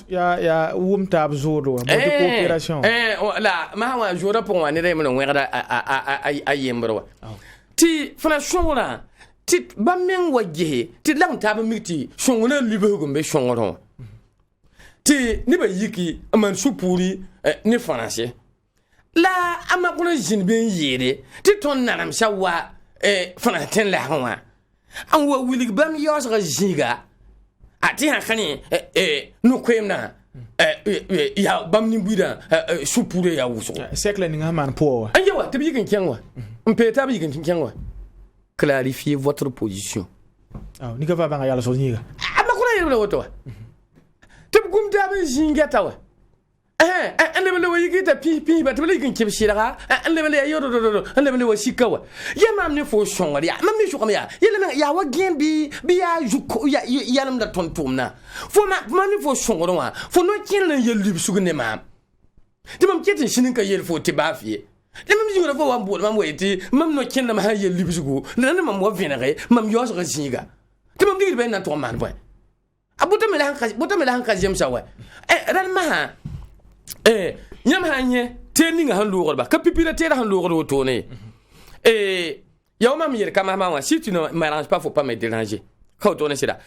ya wumta abzuro mo de coopération la ma wa jora pour wa ne re mo ngada ayembro ti fana shongula ti ba men waje ti lang ta ba miti shongula libe gombe shongoro ti ni ba yiki man supuri ni français la ama kuna jin ben yere ti ton naram sha wa fana ten la hawa an wa wilig bam yos ga jiga ati hankani no kwemna ya bamni buida supure ya wuso sekle ni ngaman po anjewa te bikin kenwa mpeta bikin kenwa clarifiez votre position ni ka va banga yalla so niga amakuna yele woto te gumta ba jingata wa ande bele wayigita pi ba te bele kin kibshira ande bele yodo ande bele wasikawa ya mamne fo shongari ya mamne shokama ya yele ya wa gembi bi ya juko ya lam da tontumna fo mamne fo shongoro wa fo no kinle yelu sugne ma te mam ketin shinin ka yel fo te bafi le mam jingora fo wan bol mam wayiti mam no kinle ma yelu sugu nan mam wa venere mam yos ga jinga te mam digir ben na to man boy abuta mela han ka jemsa wa ran ma nyam hanye tening han lugol ba ka pipila tera han lugol woto ne yaw mam yer kama ma si tu ne m'arranges pas faut pas me déranger ka woto ne sida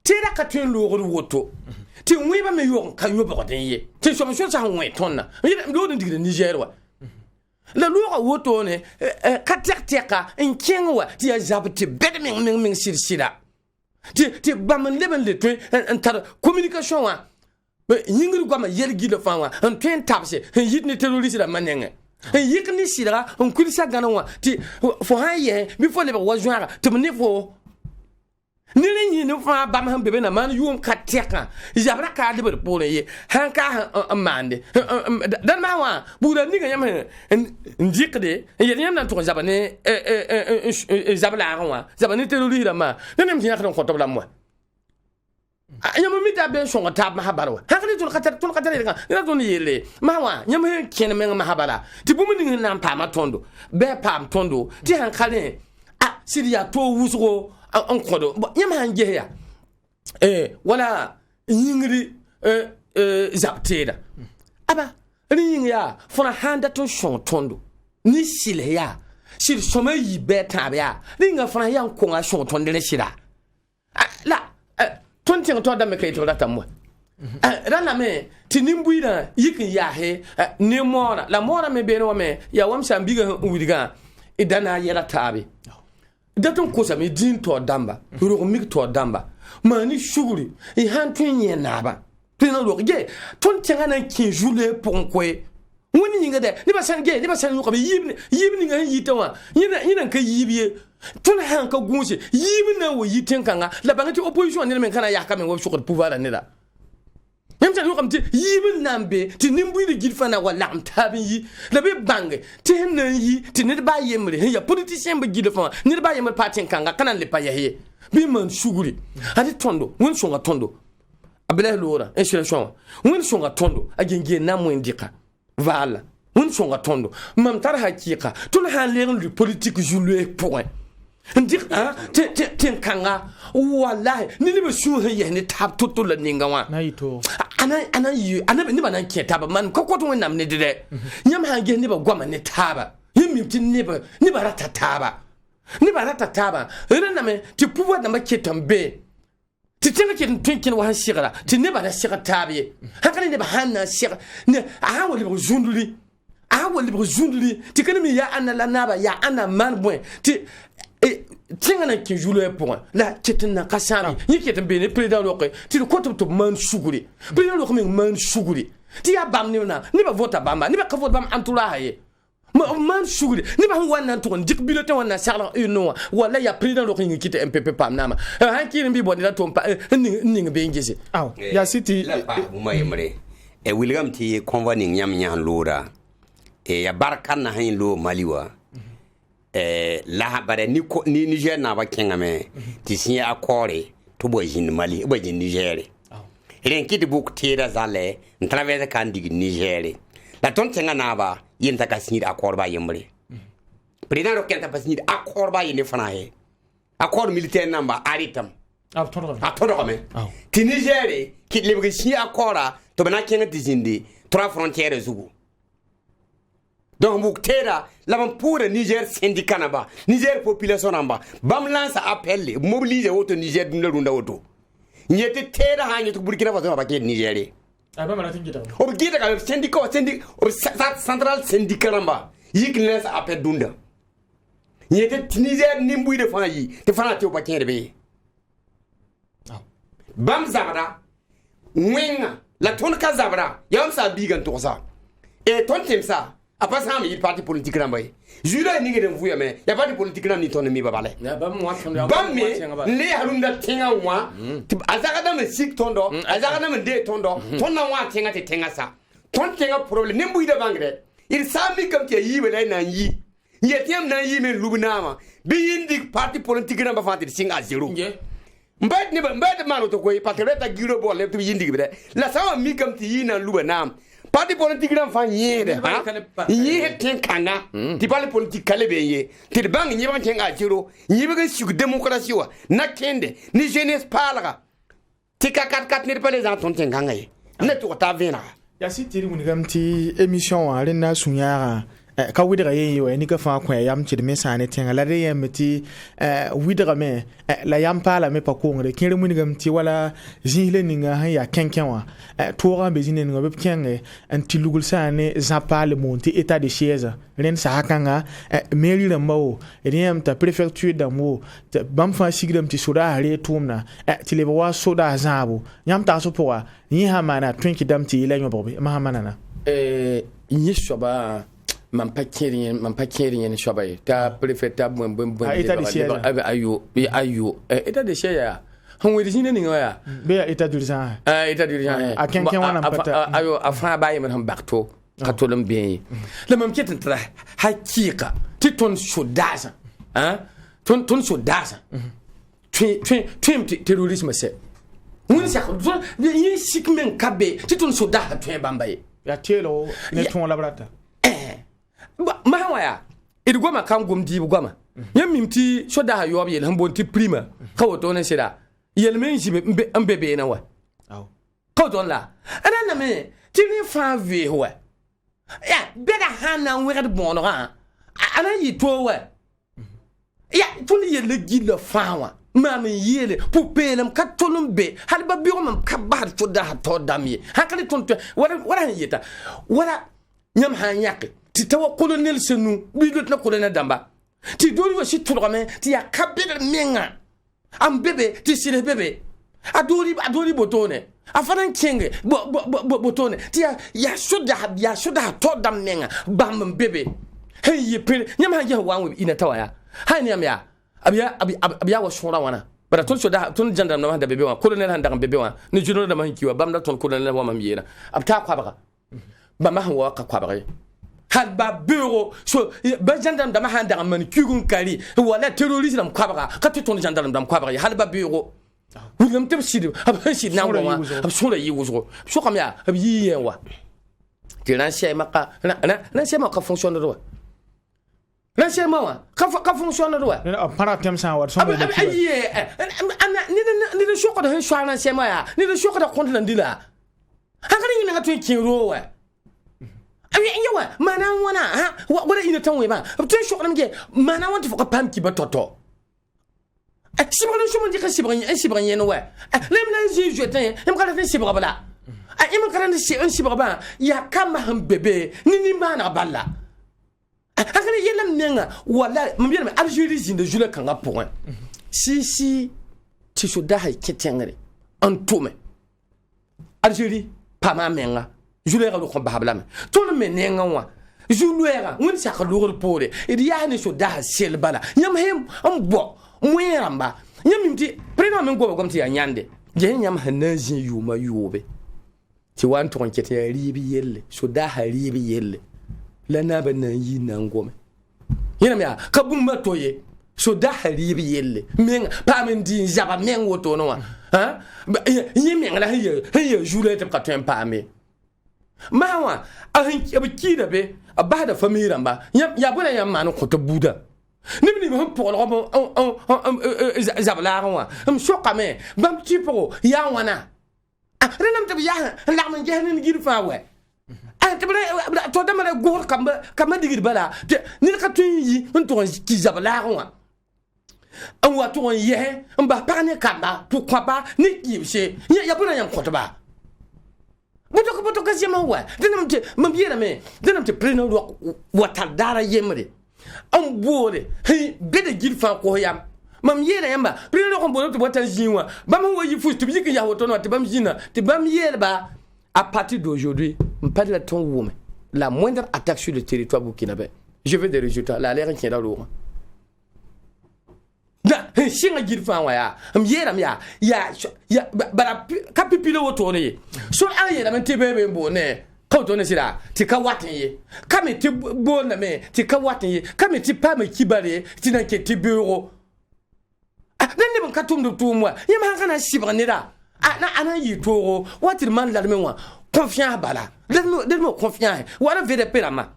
tera ka ten lugol woto ti wi ba me yo kan yo ba den ye ti so so sa wi tonna do ne digre Niger wa la lugol woto ne ka teka en kenwa ti ya zabti bed men sida ti ba man leben le to en tar communication wa yingri goma yelgi le fanwa en twen tapse yitni terroriste la manenge yikni sidra on kulisa ganwa ti fo haye mi fo le ba wajwara to me fo ni ni no fa ba ma bebe na man yum kateka jabra ka de pour ye hanka amande dan ma wa bura ni ga yam ndikde yenya na to jabane jabla wa jabane terroriste ma nem ti yakron ko to la moi nyama mi da ben shonga tab mahabara hakali tul khatar ina don yele mawa nyama ken men mahabara ti bumu ni nan pa ma tondo be pa tondo ti hankale siriya to wusugo an kodo yam hange ya wala yingri zapteda aba ring ya fona handa to shon tondo ni sile ya sil soma yi beta ya ringa fona yan ko nga shon tondo ne sila la tonti to da me kay to data mo rana me tinimbuira yikin ya he ne mora la mora me be no me ya wam sambiga widiga idana yela tabi datun ko sami din to damba ro mi to damba mani shuguri i han tun ye naba pina lo ge ton tenga na kin jule pour quoi woni yinga de ni ba san ge ni ba san ko be yibni nga yitawa yina ka yibie ton han ka gunse yibna wo yiten kanga la bangati opposition ne men kana ya ka men wo shukur pouvoir ne da même ça nous comme ti yibin nambe ti nimbu de gilfana wala am tabi yi la be bange ti nan yi ti ne ba yemre ya politicien be gilfana ne ba yemre parti kanga kana le pa yahe bi man shuguri hadi tondo won songa tondo abela lora insurrection won songa tondo agenge na mo indika vala won songa tondo mam tar hakika tun han le politique jouer point ndik tin kanga wallahi ni be su he ni tap toto la ninga wa na yito ana ni ba nan ke taba man ko to nam ne de nyam hange ni ba gwama ne taba yimi tin ni ba rata taba ren na me ti pouvoir na ma ke tambe ti tinga ke tinkin wa shigara ti ne ba na shiga tabi haka ne ba hanna shiga ne a wali ba zunduli ti kana mi ya ana la naba ya ana man bon ti tinga na ki jouler point la ketina kasami ni ketin be ne président lokay ti ko to man shuguri président lokay man shuguri ti ya bam ni na ni ba vota bamba ni ba ka vota bam antula haye man shuguri ni ba wannan to dik bilote wannan sala no wala ya président lokay ni kite MPP pam nama han ki ni bi boni la to pa ni be ngese aw ya city bu may mare William ti convani nyam nyan lora ya barkan na hin lo maliwa la bare ni Niger na ba kenga me ti sin akore to bo jin Mali bo jin Niger ren kiti buk tira zale ntraverse kan dig Niger la ton tenga na ba yin ta ka sin akor ba yemre président ro kenta ba sin akor ba yin fana he akor militaire namba aritam atoro me ti Niger ki le sin akora to bana kenga ti zindi 3 frontières zugu donc Moukhtera l'avant pour Niger syndicat naba Niger population namba bam lance appel mobiliser auto Niger dunda runda auto ñete tera hañu to Burkina Faso ba ke Niger aba mala tingita o gita ka syndicat central syndicat namba yik lance appel dunda ñete Niger nimbuy de fa yi te fa te ba ke rebe bam zabara wenga la ton ka zabara yam sa bigan to sa et ton temsa après ça il parti politique ramay jula ni ngeden vuya me ya parti politique ram ni ton mi babale bam ne harunda tenga wa azaka da me sik tondo azaka da me de tondo tonna wa tenga te tenga sa ton tenga problème ne mbuy de bangre il sami comme que yibe lay nan yi yetiam nan yi me lubnama bi yindi parti politique ram ba fati singa zero mbad ne mbad malo to koy patreta giro bo le to yindi be la sawa mi comme ti yina lubnam parti politique ram fa yede ha yi tin kanga ti parti politique kale be ye ti bang nyi ban tenga zero nyi be su démocratie wa na kende ni jeunesse parlera ti ka 4 ne pas les entendre tenga ngai ne to ta vena ya si tiri mun gamti émission wa rena sunyara ka widra ye ni ka fa kwa yam ti me sane tenga la re yamti widra me la yam pala me pa ko ngre kire mun gamti wala jinle ninga ha ya kenkenwa tora be jine ninga be kenge anti lugul sane zapale monti état de siège ren sa hakanga mairie rambo rem ta préfecture d'amo bam fa sigram ti soda hare tumna ti le wa soda zabo yam ta so poa ni ha mana twinki damti ile nyobo ma mana na yi shoba man pa kiri shoba ta préfecture bon ayo état de siège ya han wadi jine ninga ya be état d'urgence état d'urgence a kenken wana pata ayo afra baye man han bakto katolum bien le mam ketin tra hakika ti ton sodaza ton sodaza tu terrorisme c'est mun sa yi sikmen kabe ti ton sodaza tu bambaye ya telo ne ton labrata ma waya idu goma kan gom di goma yam mimti so da yob yel hambon ti prima ka woto ne sira yel men jibe mbebe na wa ka don la ana na me ti ni fa ve wa ya beda hana wɛgd bõonegã ana yɩ to wa ya tõnd yelle gilla fãa wã maam n yeele pʋ peelem ka tol n be hal ba beoogm ka basd tʋda sã tao dãmb ye hakle tõnd wara sẽn yeta wara yãmb sã n yãke tɩ ta wa kolonel sẽn nu bilot la kolonel dãmba tɩ doori wa sɩ tʋlgame tɩ yaa ka bedr menga n bebe tɩ sɩrs bebe a doori botone a fana n kẽnge botone tɩ yaa soda tao dãmb menga bãmb n bebe sẽn yɩ pẽr yãmb sã n ges wa n web ina ta wa yaa sã ne yãmb yaa b yaa wa sõora wãna bara tõnd jãndam dãmb sẽn da bebe wã kolonel sẽn dag n bebe wã ne general dãmb sẽn ki wa bãmb da tõnd kolonel wa mam yeena b taa koabga bãmba sẽn wa ka koabg ye hal ba beogo so ba jandam dãmb sã n dag n man kug n kari wala terroriste dãmb koabga ka tɩ tõnd jãndam dãmb koabg ye hal ba beogo william tɩ b sɩd b sẽn sɩd nangõ wã b sõra yɩ wʋsgo b sokame yaa b yɩ yẽ wa tɩ rãn-sɛɛmã ka fonctionner wa rãn-sɛɛmã wã ka fonctionner wa para tẽm sã n wa ned sokd sẽn soa rãn-sɛɛmã yaa ned sokda kõt la n dɩla sãn ka ne yĩnga tõe n kẽ roo wa yawa mana wana ha wala ina tan weba to shokram ge mana wan to ka pam ki ba toto sibran shumon di ka sibran yen wa lem na ji jetin em ka ta sibra bala em ka ta sibra ba ya kama ham bebe ni mana balla akane yelam nenga wala mbiyam Algérie zinde jula kanga point si ti so da hay ketengre antume Algérie pa ma menga julera ko bahablam ton me nenga wa julera won sa ka lugol pore idi ya ne so da sel bala nyam hem am bo moyeramba nyam mimti prena men go gomti ya nyande je nyam hanazi yuma yobe ti wan ton kete ya ribi yelle so da ha ribi yelle la na ban nan yi nan gome yina me ka bumma toye so da ha ribi yelle men pa men din jaba men woto no wa ha yi men la hiya julera te ka tem pa me mawa a ki da be a ba da famira ba ya bula ya manu ko to buda ni ba pour le zabla wa shoka me bam ti pour ya wana renam to ya la man je ni gir fa we to da mara gor kam digir bala ni ka tun yi on to ki zabla wa an wa to ye on ba pa ne kamba pourquoi pas ni ki se ya bula ya ko to ba boto ka jema wa denam te mambira me denam te preno wa tadara yemre am bore hey bede gilfa ko yam mam yera yamba preno ko boto wata jinwa bam wo yi fustu bi ki ya woto no te bam jina te bam yera ba à partir d'aujourd'hui on parle de ton woman la moindre attaque sur le territoire burkinabé je veux des résultats la l'air qui est dans l'eau da singa gilfa wa ya am yera ya bara kapipilo woto ne so an yera men tebe bo ne ko to ne sira ti ka watin ye kame ti bo na me ti ka watin ye kame ti pa me kibare ti na ke ti bureau nan ne ban ka tum do tumwa yema kana sibra ne da ana yi toro watir man la men wa confiance bala donne-moi confiance wala vede perama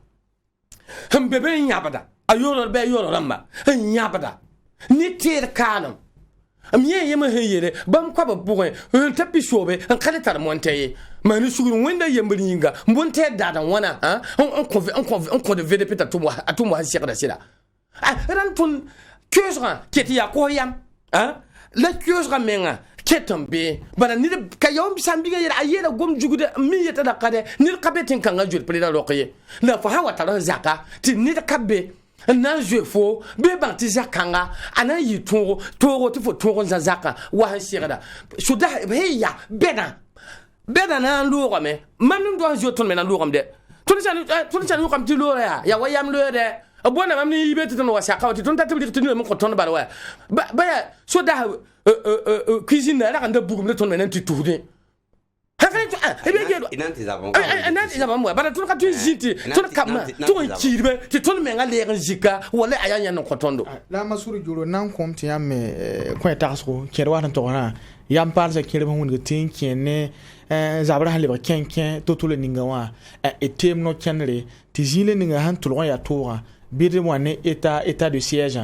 hum bebe nyabada ayoro be yoro ramba nyabada ni ter kanam am yema heyere bam kwa ba buwe tapi shobe an kale tar monte mani suguru wenda yemringa monte dada wana ha on ko de VDP atumo ha sikra sila ran pun kyosra keti ya ko yam ha la kyosra menga ketambe bana ni kayom sambiga yera ayera gom jugude mi yeta da kade ni kabetin kanga jul prida lokoye la fa hawa tar zaka ti ni kabbe nan je fo be banti zakanga ana yi toro ti fo toro zaka wa sirada suda heya beda na loro me manum do jo ton me na loro de ton chanu kam ti loro ya wayam loro de abona mam ni yibeti ton wa saka ti ton tatabli ti mo ko ton ba wa ba suda cuisine la kan da bugum de ton me nan ti tourner inanti zabam wa bara tun ka tun jinti tun kamma tun kirbe ti tun menga lerin zika wala ayanya no kotondo la masuru juro nan kom ti yamme ko taxo kerwa tan to na yam parza kirbe hun tin kene zabra haliba kenken to le ningawa etem no kenre ti jile ninga han tulon ya tora bide wane état de siège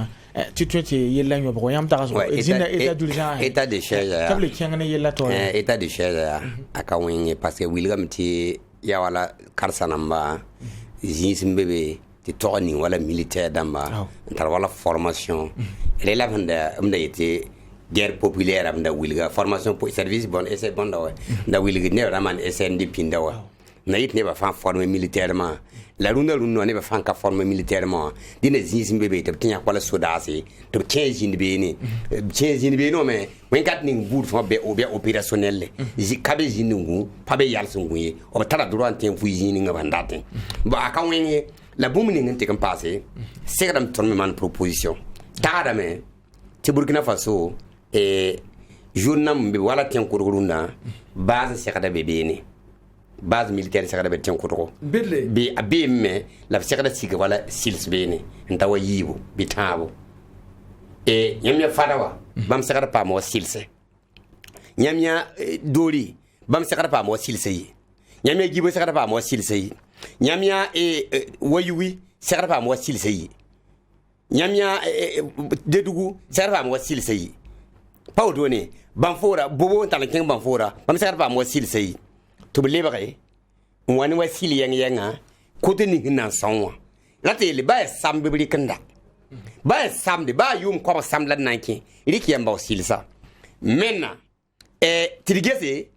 tu tu yella nyo bo yam tagas zina état d'urgence état de siège table kianga yella to état de siège aka wenge parce que wilgam ti ya wala karsanamba bébé ti toni wala militaire damba tar wala formation relève nda été guerre populaire am da wilga formation pour service bon et c'est bon da wilga ne raman SNDP ndawa na yit ne ba fan former militairement la runda runno ne ba fan ka former militairement dina bébé te tinya wala sodasi to 15 ni 15 be no me wen kat ning bout fo be opérationnel ji kabe jinungu pa be yal sungu o tara droit ten fu jini nga bandate ba ka wen la boum ni ngente kan passé c'est comme ton man proposition tada me ti Burkina Faso journam be wala ten kururuna base sekada bebe ni base militaire sekada be ten kururo be abi me la sekada siga wala sils bene ntawa yibo bitabo nyamya fadawa bam sekada pa mo silse nyamya dori bam sekada pa mo silse yi nyamya gibo sekada pa mo silse yi nyamya wayuwi sekada pa mo silse yi nyamya dedugu sekada pa mo silse yi Pau doni banfora bobo tan king banfora bam sekada pa mo silse yi to be lebare wani wasili yang kote ni nan sanwa lati le ba sam bibli kanda ba sam de ba yum ko sam la nanki riki yamba silsa mena tirigese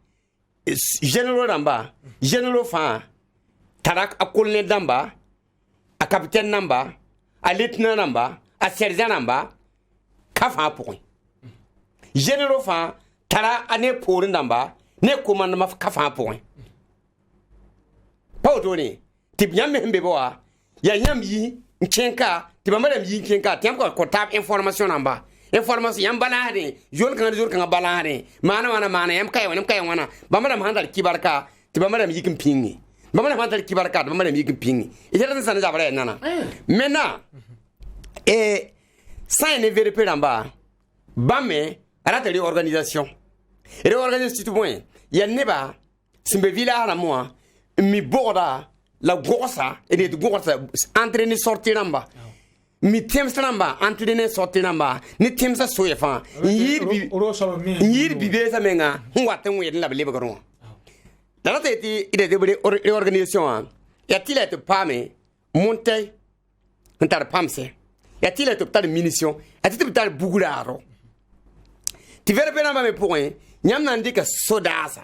general namba general fa tarak akolne damba a capitaine namba a lieutenant namba a sergent namba kafa point general fa tara ane pour namba ne commandement kafa point Pau Tony, tip yam mbeboa, ya yam yi, nkenka, tiba madam yi nkenka, tiam ko tap information namba. Information yam balare, jour kan balare, mana yam kay wana, ba madam handal kibarka, tiba madam yi pingi. Ba madam handal kibarka, ba madam yi pingi. Ite sana jabare nana. Mena ça ne vérifie namba. Ba me arata organisation. Réorganisation tout point. Ya neba simbe villa na moi. Mi borda la gosa et de gosa entraîner sortir namba mi temsa namba entraîner sortir namba ni temsa soyefa yir bi be sa menga ngwaten we la lebe garon la la tete ide de organisation ya tilete pame monte ntar pamse ya tilete tar munition ya tilete tar bugularo ti vere pe namba me point nyam nan dika sodasa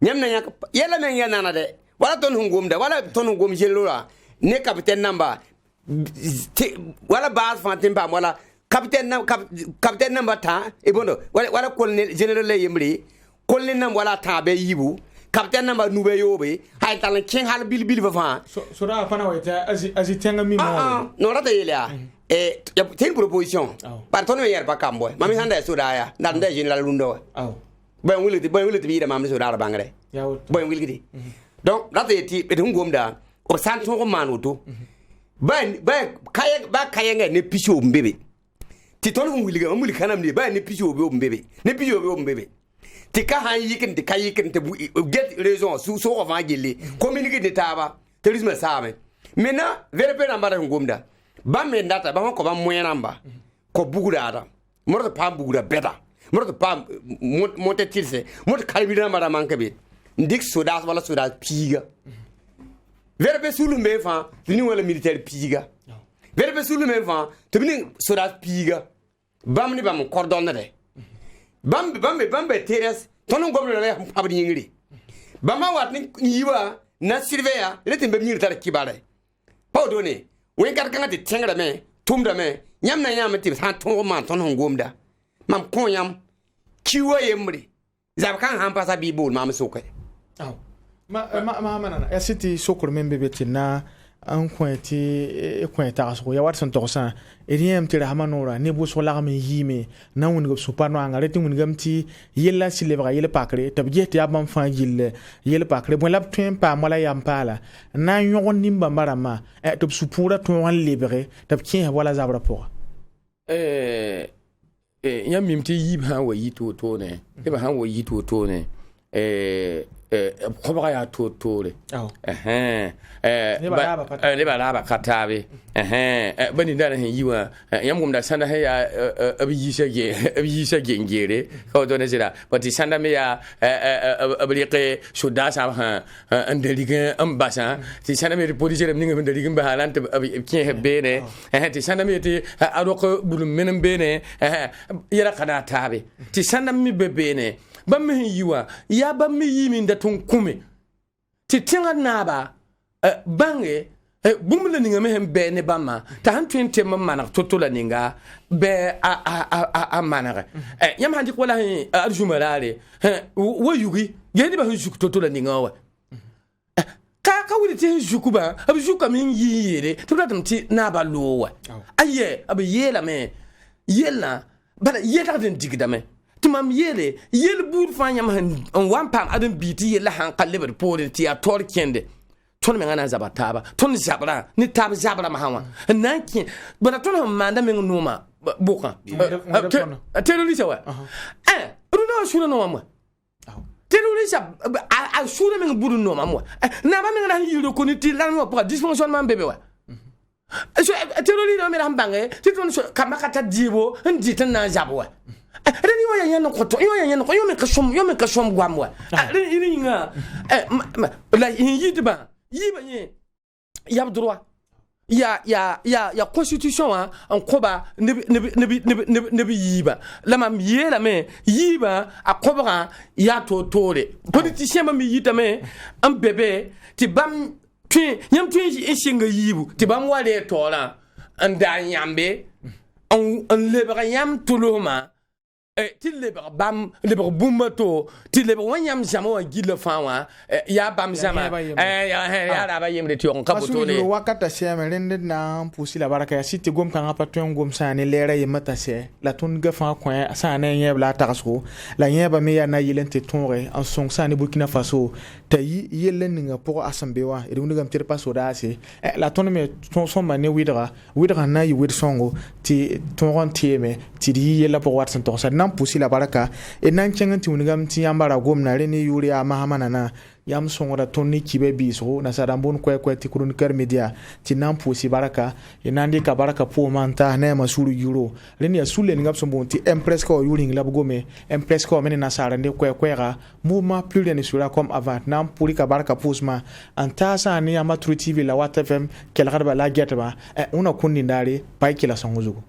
nyamna yalla men yana de wala ton hungum da wala ton hungum jelora ne capitaine namba wala base fantin pa wala capitaine namba ta e bondo wala colonel general le yemri colonel namba wala ta be yibu capitaine namba nube yobe hay tan king hal bil fa so da fana weta azi tenga mi mo no rata yela ya ten proposition par ton yer pa kambo mami handa so da ya nda general lundo boy willi bi da mam so da bangare boy willi donc là ti be ngom da o santo ko manuto ba kaya ne pisho mbebe ti ton willi ga muli kanam ni ba ne pisho be mbebe ti ka han yikin ti kayikin te get raison so ko va gelle communiquer de taba tourisme same mena vere pe namba ngom da ba me ndata ba ko ba moyenamba ko bugura morto pam bugura beta morto pam monte tilse morto kalbina mara mankabe ndik sodas wala sodas piga verbe sulu me fa ni wala militaire piga verbe sulu me fa to ni sodas piga bam ni bam cordon de bam teres tonon gomno le abdi ngiri bama wat ni yiwa na surveya retin be militaire kibare pa doni wen kar kan de tengra me tumda me nyam na nyam ti san ton ma tonon gomda mam konyam kiwa yemri zabkan han pasa bibul mam soke ma nana esiti sokor men bebeti na an kwenta aso ya watson tosan eriem tira hamanora ne bo so lagame yime na won go supano anga reti won gamti yella silebra yele pakre tabjeti abam fan yille yele pakre bon lab tuen pa mala yampala na yon nimba marama to supura to wan lebre tab kien wala zabra po yam mimti yib han wa yitu to ne te ba han wa yitu to ne khobra ya tore ne ba katabe bani da hin yiwa yam gum da sanda ya abi yisha gengere ko do ne jira bati sanda me ya abrique shuda sa ha andeliga ambasa ti sanda me police ni ngam ndeliga ba halante abi kin hebbe ne ti sanda me ti adoko bulum menem bene yara kana tabe ti sanda me bebe ne ba me yiwa ya ba me yimi nda tun kume ti tinga naba bange bumle ninga me hembe ne bama ta han twente mamma totola ninga be a manare yam handi ko la arjumarare wo yugi yedi ba juk totola ninga wa ka wuli ti jukuba ab juka min yire to datum ti naba lowa aye ab yela me yela bala yela den digdame tumam yele yel bur fanyam han wan pam adam biti yela han kalleber pore ti a tor kende ton me ngana zabataba ton zabra ni tab zabra mahawa nanki bana ton manda me numa buka terroriste wa bruno shura no ma terroriste a shura me buru no ma na ba me ngana yiro ko ni ti lan mo pa dysfonctionnement bébé wa so terroriste me ram bange ti ton kamakata dibo nditan na zabwa reni yo yan ko to yo yan ko yo me ka som gwamwa reni nga la yidba yiba ye yab droit ya constitution en koba ne yiba la mam ye la me yiba a kobra ya tore politicien mam yita me am bébé ti bam tu nyam tu singa yibu ti bam wale tola anda nyambe on lebra yam tuluma ti leber bam leber bumbato ti leber wanyam jamo gile fawa ya bam jama ya da ba yemre ti on kaboto le wakata sheme rende na pusi la baraka ya siti gom kan apatwen gom sane lera yemata se la tun gafa kwen sane yebla taxo la yeba me ya na yilente tonre en son sane Burkina Faso tayi yelen ninga pour asambewa e dum ngam tir paso da se la ton me son mané widra na yi wid songo ti ton tieme ti di yela pour watson to sa pusi la baraka e nan cengan ti unigam ti yambara gomna reni yuri a mahamana na yam songora tonni kibe biso na sadambon kwe ti chroniqueur media ti nan pusi baraka e nandi ka baraka po manta na masuru yuro reni ya sulle ngam sombon ti impress ko yuri ngla gome impress ko meni na sarande kwe ra mouvement plus rien sera comme avant nan puri ka baraka pusma anta sa ni ama True TV la Wat FM kel garba la getba una kunni ndare pai kila songozugo